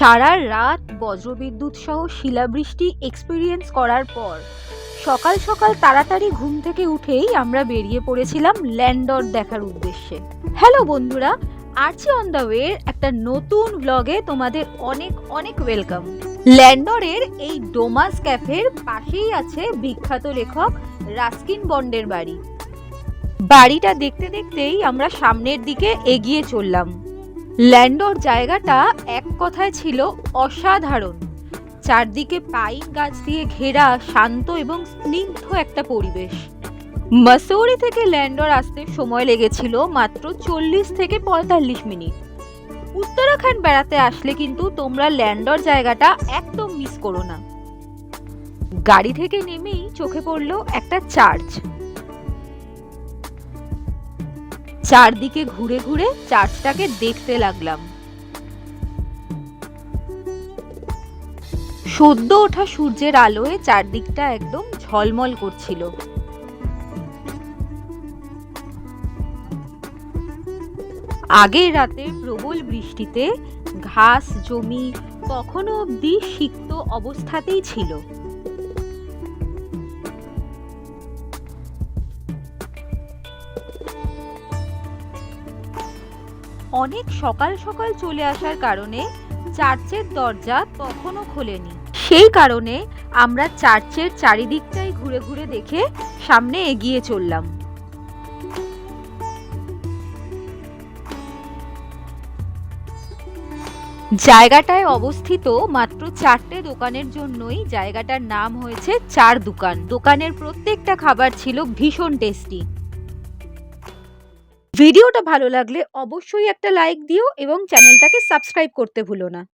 সারা রাত বজ্রবিদ্যুৎ সহ শিলাবৃষ্টি এক্সপিরিয়েন্স করার পর সকাল সকাল তাড়াতাড়ি ঘুম থেকে উঠেই আমরা বেরিয়ে পড়েছিলাম ল্যান্ডর দেখার উদ্দেশ্যে। হ্যালো বন্ধুরা, আর্চি অন দ্য ওয়ের একটা নতুন ব্লগে তোমাদের অনেক অনেক ওয়েলকাম। ল্যান্ডরের এই ডোমাস ক্যাফের পাশেই আছে বিখ্যাত লেখক রাস্কিন বন্ডের বাড়ি। বাড়িটা দেখতে দেখতেই আমরা সামনের দিকে এগিয়ে চললাম। ল্যান্ডর জায়গাটা এক কথায় ছিল অসাধারণ। চারদিকে পাইন গাছ দিয়ে ঘেরা শান্ত এবং স্নিগ্ধ একটা পরিবেশ। মাসৌরি থেকে ল্যান্ডর আসতে সময় লেগেছিল মাত্র 40 থেকে 45 মিনিট। উত্তরাখণ্ড বেড়াতে আসলে কিন্তু তোমরা ল্যান্ডর জায়গাটা একদম মিস করো না। গাড়ি থেকে নেমেই চোখে পড়লো একটা চার্চ। চারদিকে ঘুরে ঘুরে চার্চটাকে দেখতে লাগলাম। সদ্য ওঠা সূর্যের আলোয় চারদিকটা একদম ঝলমল করছিল। আগের রাতে প্রবল বৃষ্টিতে ঘাস জমি কখনো অবধি সিক্ত অবস্থাতেই ছিল। অনেক সকাল সকাল চলে আসার কারণে চার্চের দরজা তখনও খোলেনি। সেই কারণে আমরা চার্চের চারিদিকটাই ঘুরে ঘুরে দেখে সামনে এগিয়ে চললাম। জায়গাটায় অবস্থিত মাত্র 4টে দোকানের জন্যই জায়গাটার নাম হয়েছে চার দোকান। দোকানের প্রত্যেকটা খাবার ছিল ভীষণ টেস্টি। ভিডিওটা ভালো লাগলে অবশ্যই একটা লাইক দিও এবং চ্যানেলটাকে সাবস্ক্রাইব করতে ভুলো না।